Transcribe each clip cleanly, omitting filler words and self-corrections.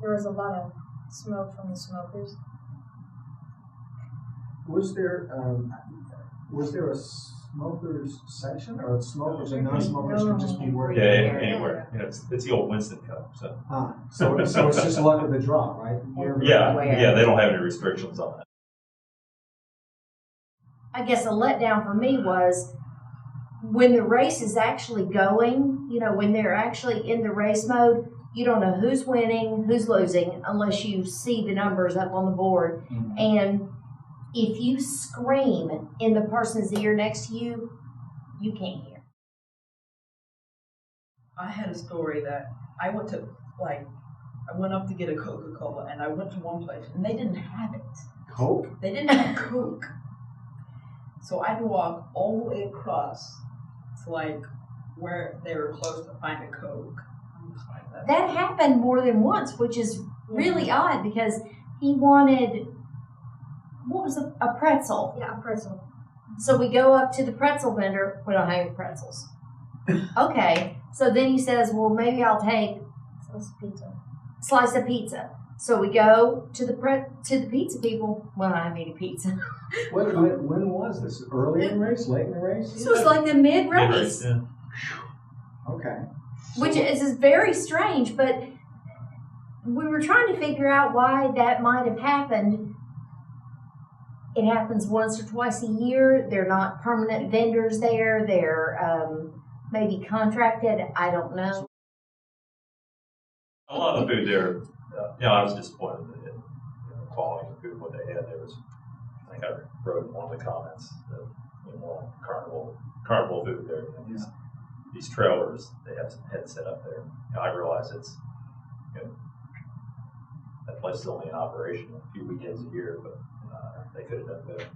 there was a lot of smoke from the smokers. Was there a smokers section, or smokers and non-smokers could just be working? Yeah, anywhere. You know, it's the old Winston Cup. So it's just luck of the draw, right? Yeah, they don't have any restrictions on that. I guess a letdown for me was when the race is actually going, you know, when they're actually in the race mode, you don't know who's winning, who's losing, unless you see the numbers up on the board. Mm-hmm. And if you scream in the person's ear next to you, you can't hear. I had a story that I went up to get a Coca-Cola, and I went to one place, and they didn't have it. Coke? They didn't have Coke. So I had to walk all the way across to where they were close to find a Coke. That happened more than once, which is really odd because he wanted, what was a pretzel? Yeah, a pretzel. So we go up to the pretzel vendor. We don't have any pretzels. Okay. So then he says, well, maybe I'll take slice of pizza. So we go to the pizza people. Well, I made a pizza. When was this? Early in the race? Late in the race? This was like the mid-race. Yeah. Okay. Which is very strange, but we were trying to figure out why that might have happened. It happens once or twice a year. They're not permanent vendors there. They're maybe contracted. I don't know. A lot of the food there, I was disappointed in the quality of the food, what they had there was, I think I wrote in one of the comments, carnival food there. These trailers they had set up there. I realize it's, that place is only in operation a few weekends a year, but they could have done better.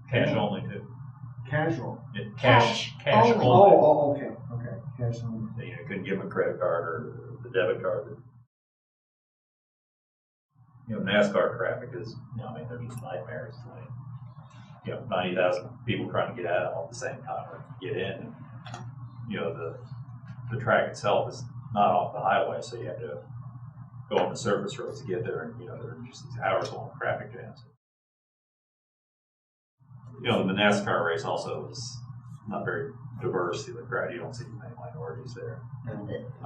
Cash only too. Casual. Cash only. only. Oh, okay. Cash only. You couldn't give them a credit card or the debit card. NASCAR traffic is, they're just nightmares. 90,000 people trying to get out all at the same time or get in. The track itself is not off the highway, so you have to go on the surface roads to get there, and there are just these hours-long traffic jams. The NASCAR race also is not very diverse in the crowd. You don't see many minorities there.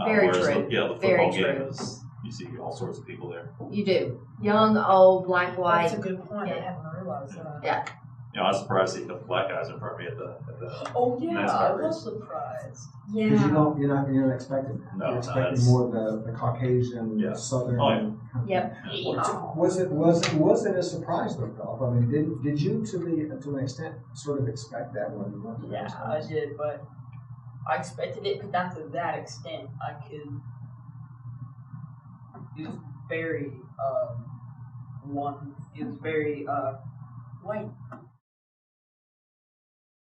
Very true. The football game is, you see all sorts of people there. You do. Young, old, black, white. That's a good point. I hadn't realized that. Yeah. I was surprised to see a couple black guys in front of me at the Oh yeah, NASCAR I was race. surprised. Yeah. Because you're not expecting that. No, you're expecting more the Caucasian, southern. Oh, yeah. Yep. Was it a surprise though, Philip? I mean, did you to an extent sort of expect that when you went to the Yeah, I did, but I expected it, but not to that extent. It was very white.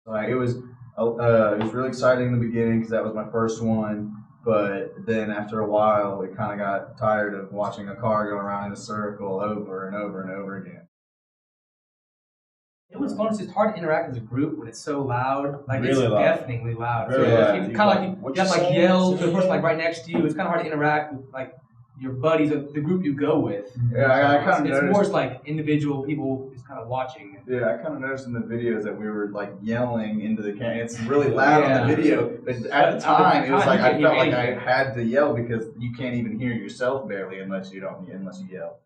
It was really exciting in the beginning because that was my first one, but then after a while, it kind of got tired of watching a car go around in a circle over and over and over again. It was fun. It's just hard to interact as a group when it's so loud. Like Really it's loud. deafeningly loud. Very So loud. it's kind of like What you have you to saying? yell to the person right next to you. It's kind of hard to interact with your buddies, the group you go with. Yeah, I kind of It's noticed. more just like individual people just kind of watching. Yeah, I kind of noticed in the videos that we were yelling into the camera. It's really loud on the video, but at the time it was like I felt like I had to yell because you can't even hear yourself barely unless you yell.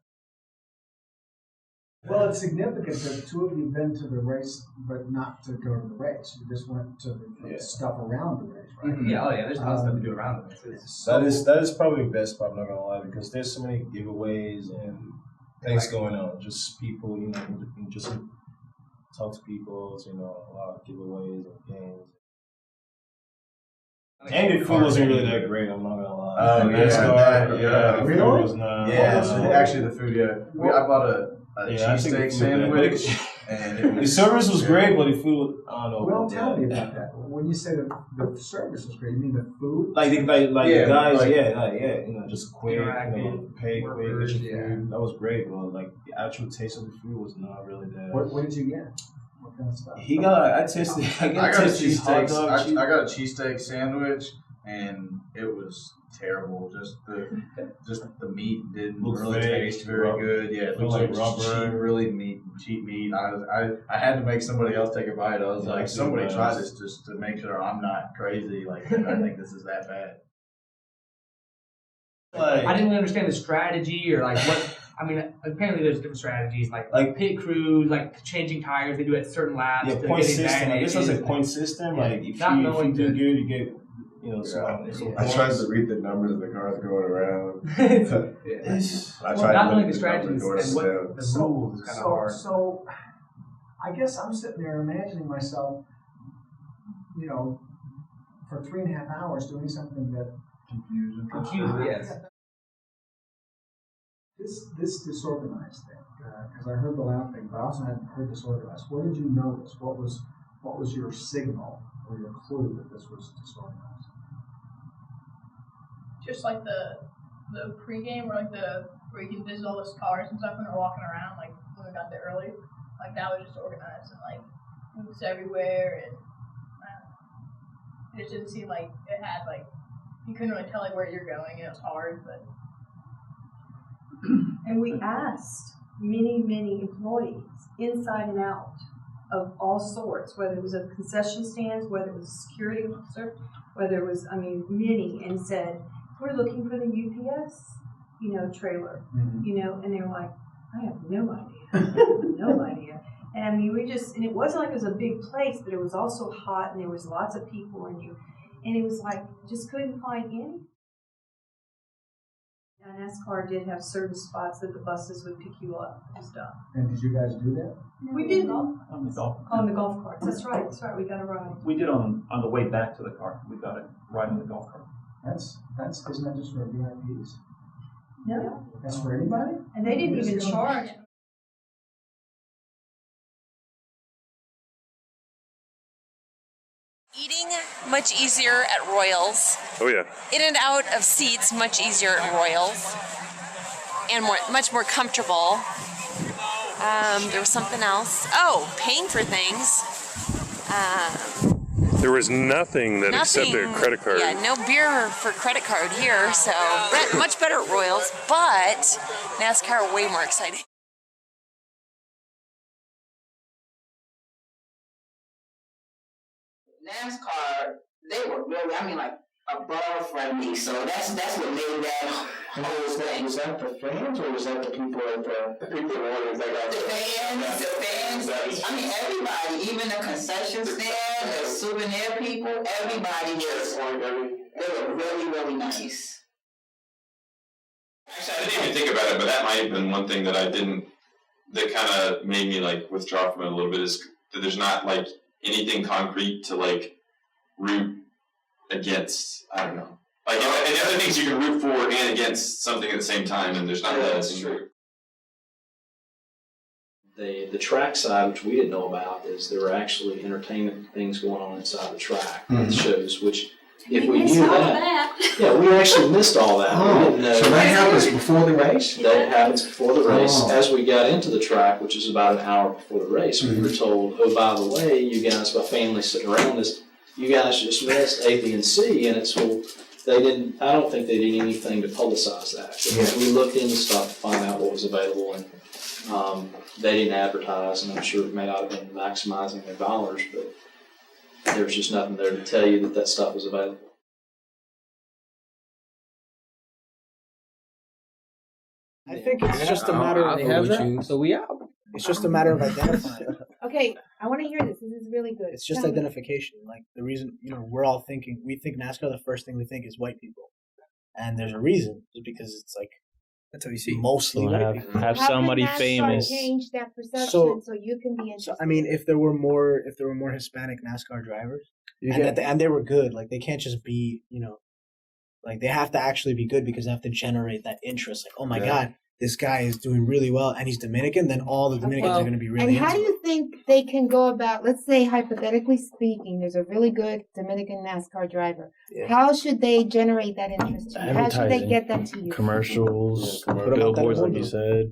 Well, it's significant that the two of you have been to the race, but not to go to the race. You just went to the stuff around the race, right? Yeah, there's tons of stuff to do around it. That is probably the best part, I'm not gonna lie, because there's so many giveaways and things going on. Just people, you can just talk to people, a lot of giveaways and games. And the food wasn't really that great, I'm not gonna lie. Oh, yeah, the food Really? was not. Actually the food, I bought a I think cheesesteak the food sandwich, was and the service was great, but the food, I don't know. Well, tell me about that. When you say the service was great, you mean the food? The guys, like- just quick, Interacting, pay quick, workers, get your food. That was great, but the actual taste of the food was not really there. What did you get? What kind of stuff? I got a I got a tasted his hot cheesesteak. dog. I got a cheesesteak sandwich, and it was terrible. Just the meat didn't Looks really fake, taste very rubber. good. Yeah, it Feels looked like rubber. cheap meat. I had to make somebody else take a bite. I was Yeah, like, I see somebody that. try this just to make sure I'm not crazy. Like, I think this is that bad. Like, I didn't understand the strategy or like what. I mean, apparently there's different strategies like pit crews, like changing tires. They do it at certain laps. yeah, to point get system. I advantage. guess that's a point system. Yeah. Like if Not you knowing do to- good, you get some I tried to read the numbers of the cars going around. It's, I Well, tried not to knowing look the at numbers strategies north and what south. the rules is kind of hard. So, I guess I'm sitting there imagining myself, for 3.5 hours doing something that Confusing. Confused, yes. this disorganized thing, because I heard the loud thing, but I also hadn't heard disorganized. What did you notice? What was your signal or your clue that this was disorganized? Just like the pregame, or like where you can visit all those cars and stuff when they're walking around, like when we got there early, like that was just organized and like booths everywhere, and it just didn't seem like it had like you couldn't really tell like where you're going, and it was hard, but. And we asked many employees, inside and out, of all sorts, whether it was a concession stands, whether it was a security officer, whether it was, many, and said, we're looking for the UPS, trailer, and they were like, I have no idea, no idea. And and it wasn't like it was a big place, but it was also hot, and there was lots of people, and it was like, just couldn't find any. NASCAR did have certain spots that the buses would pick you up and stuff. And did you guys do that? We did On the golf. on the golf carts. That's right. We got a ride. We did on the way back to the car. We got it right in the golf cart. That's isn't that just for VIPs? No, That's for anybody? and they didn't even charge. Eating much easier at Royals. Oh yeah. In and out of seats much easier at Royals, and much more comfortable. There was something else. Oh, paying for things. There was nothing that accepted a credit card. Yeah, no beer for credit card here, so much better at Royals, but NASCAR way more exciting. NASCAR, they were really, above friendly. So that's what made that whole thing. Was that the fans or was that the people at the people that got the fans? Everybody, even the concession stand, the souvenir people, everybody was. They were really nice. Actually, I didn't even think about it, but that might have been one thing that that kind of made me withdraw from it a little bit, is that there's not anything concrete to root against. I don't know. And the other things you can root for and against something at the same time, and there's not that. That's true. The track side, which we didn't know about, is there were actually entertainment things going on inside the track with shows, which if we knew that, yeah, we actually missed all that. We didn't know. So that happens before the race? That happens before the race. As we got into the track, which is about an hour before the race, we were told, oh, by the way, you guys, my family sitting around us, you guys just missed A, B, and C, and it's, well, I don't think they did anything to publicize that. Because we looked into stuff to find out what was available, and they didn't advertise, and I'm sure it may not have been maximizing their dollars, but there was just nothing there to tell you that stuff was available. I think it's just a matter of It's just a matter of identifying. Okay, I want to hear this. This is really good. It's just identification. Like the reason, we're all thinking, we think NASCAR, the first thing we think is white people. And there's a reason, just because it's that's how you see mostly white people. Have somebody famous change that perception so you can be interested. If there were more Hispanic NASCAR drivers, and they were good, they can't just be, they have to actually be good because they have to generate that interest. Oh my God, this guy is doing really well and he's Dominican, then all the Dominicans are going to be really And how do you think they can go about, let's say hypothetically speaking, there's a really good Dominican NASCAR driver. Yeah. How should they generate that interest to you? How should they get them to you? Commercials, billboards, like you said.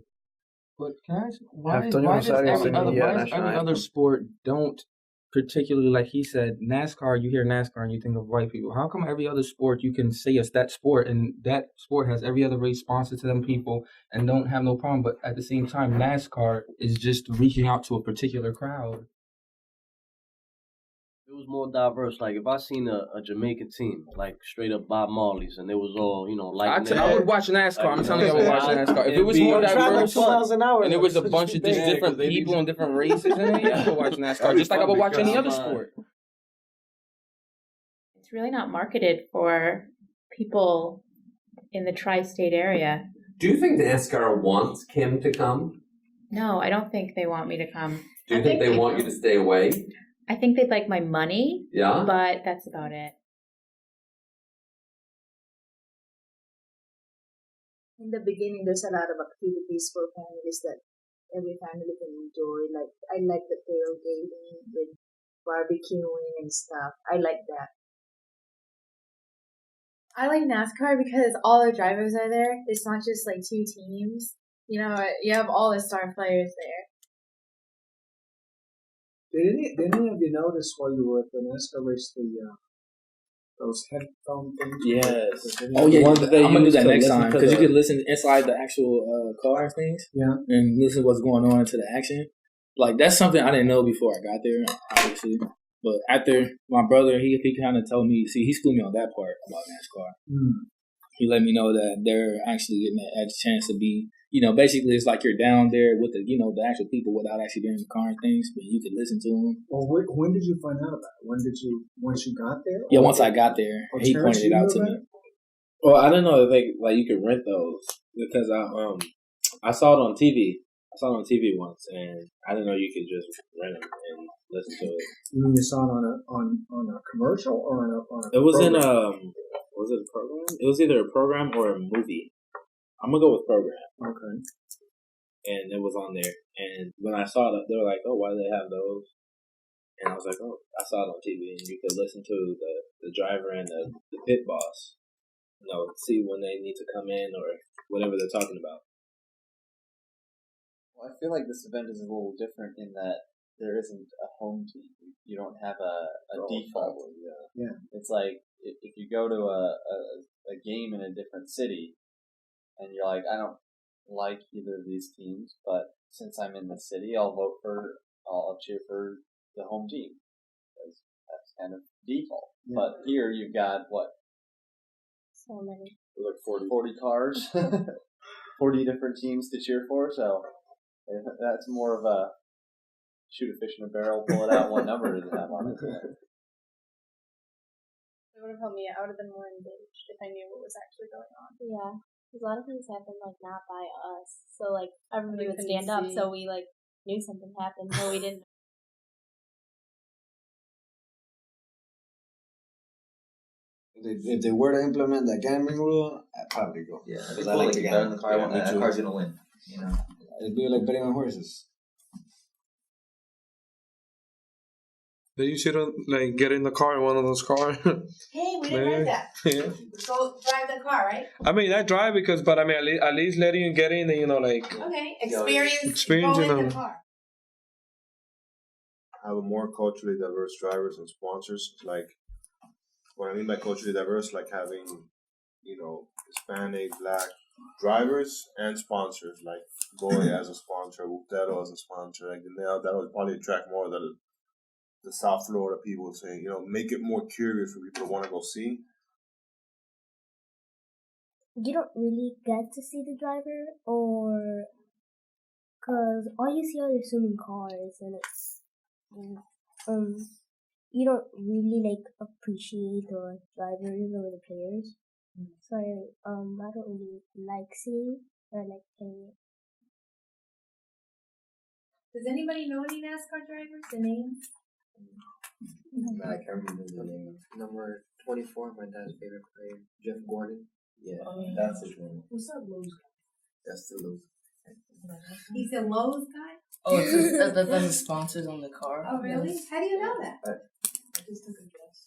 But can I ask, why does every other sport don't particularly like he said, NASCAR, you hear NASCAR and you think of white people. How come every other sport you can say it's that sport and that sport has every other race sponsored to them people and don't have no problem, but at the same time, NASCAR is just reaching out to a particular crowd? It was more diverse. Like if I seen a Jamaican team, like straight up Bob Marley's, and it was all like I would watch NASCAR. I'm telling you, I would watch NASCAR. If it was more diverse and there was a bunch of just different people and different races in it, yeah, I would watch NASCAR just like I would watch any other sport. It's really not marketed for people in the tri-state area. Do you think NASCAR wants Kim to come? No, I don't think they want me to come. Do you think they want you to stay away? I think they'd like my money. Yeah. But that's about it. In the beginning, there's a lot of activities for families that every family can enjoy. Like, I like the tailgating with barbecuing and stuff. I like that. I like NASCAR because all the drivers are there. It's not just like two teams. You know, you have all the star players there. Did any of you notice while you were at the NASCAR race those headphone things? Yes. Oh yeah, I'm gonna do that next time because you can listen inside the actual car and things. Yeah. And listen to what's going on into the action. Like that's something I didn't know before I got there, obviously. But after my brother, he kind of told me. See, he schooled me on that part about NASCAR. Mm. He let me know that they're actually getting a chance to be. Basically, it's like you're down there with the actual people without actually being in the car and things, but you could listen to them. Well, when did you find out about it? Once you got there? Yeah, once I got there, he pointed it out to me. Well, I didn't know if you could rent those because I saw it on TV. I saw it on TV once, and I didn't know you could just rent them and listen to it. You mean you saw it on a commercial or on a It was program? was it a program? It was either a program or a movie. I'm gonna go with program. Okay. And it was on there. And when I saw it, they were like, "Oh, why do they have those?" And I was like, "Oh, I saw it on TV." And you could listen to the driver and the pit boss. See when they need to come in or whatever they're talking about. Well, I feel like this event is a little different in that there isn't a home team. You don't have a default. Yeah. It's like if you go to a game in a different city, and you're like, I don't like either of these teams, but since I'm in the city, I'll cheer for the home team. Because that's kind of default. Yeah. But here you've got what? So many. Like 40 cars, 40 different teams to cheer for. So that's more of a shoot a fish in a barrel, pull it out. What number does it have on it? It would have helped me. I would have been more engaged if I knew what was actually going on. Yeah. A lot of things happen not by us, so everybody would stand up, so we knew something happened, but we didn't. If they were to implement that gambling rule, I'd probably go. Yeah, because I like to gamble. the car. That car's gonna win. It'd be like betting on horses. They used to get in the car in one of those cars. Hey, we didn't write that. Yeah. Go drive the car, right? I mean, I drive but at least letting you get in and Okay, experience in the car. Have a more culturally diverse drivers and sponsors. Like, what I mean by culturally diverse, like having, Hispanic, Black drivers and sponsors, like Goy as a sponsor, Butero as a sponsor. Like, that would probably attract more of the South Florida people, say, make it more curious for people to want to go see. You don't really get to see the driver, because all you see are your swimming cars, and it's you don't really appreciate the drivers or the players. So I don't really like seeing or playing it. Does anybody know any NASCAR drivers? The names? I can't remember the name. Number 24, my dad's favorite player, Jeff Gordon. Yeah, that's his name. Who's that Lowe's guy? That's the Lowe's. He's a Lowe's guy? Oh, it's that's the sponsors on the car. Oh, really? Yes. How do you know that? I just took a guess.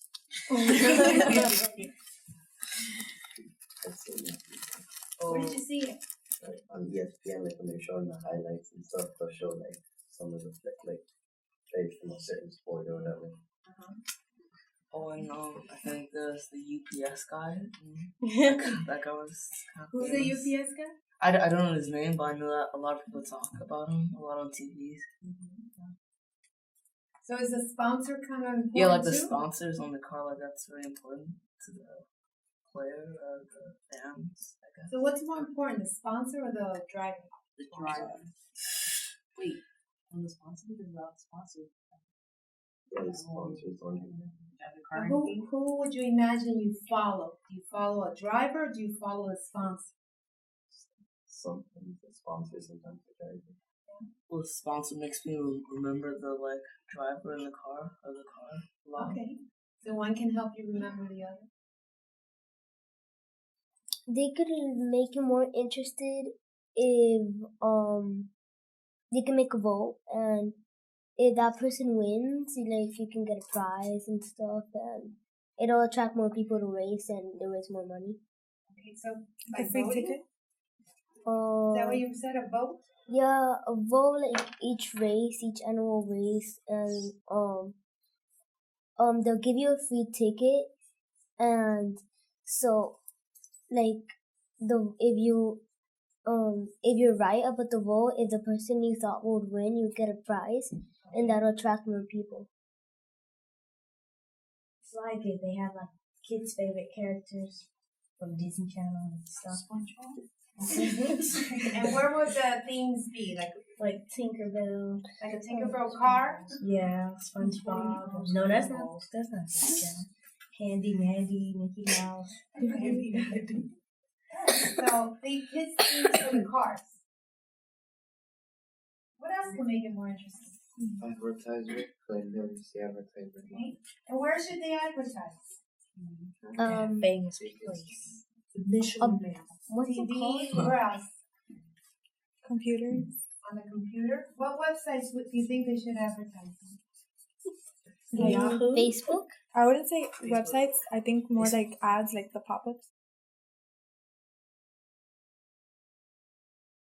Where did you see it? On ESPN, when they're showing the highlights and stuff, they'll show some of the page from a certain sport or whatever. Oh, and I think there's the UPS guy. That guy was kind of Who's famous. the UPS guy? I don't know his name, but I know that a lot of people talk about him a lot on TVs. So is the sponsor kind of important Yeah, like the too? sponsors on the car, like that's very important to the player or the fans, I guess. So what's more important, the sponsor or the driver? The driver. Wait, on the sponsor? There's a sponsor. Yeah, the sponsors on And who would you imagine you follow? Do you follow a driver or do you follow a sponsor? sometimes the sponsor, sometimes the driver. Well, the sponsor makes me remember the driver in the car or the car a lot. Okay. So one can help you remember the other. They could make you more interested if they can make a vote, and if that person wins, you can get a prize and stuff, and it'll attract more people to race and they raise more money. Okay, so Like a free ticket? Is that what you said, a vote? Yeah, a vote each annual race, and they'll give you a free ticket, and so if you're right about the vote, if the person you thought would win, you get a prize, and that'll attract more people. It's like if they have kids' favorite characters from Disney Channel and stuff. And where would the themes be? Like Tinkerbell. Like a Tinkerbell car? Yeah, SpongeBob. No, that's not Disney Channel. Handy Mandy, Mickey Mouse. So the kids themes for the cars. What else can make it more interesting? Advertisement, I never see advertisement. Okay. And where should they advertise? Famous place. What's it TV, called? where else? Computers. On the computer? What websites do you think they should advertise on? Facebook? I wouldn't say websites. I think more like ads, like the pop-ups.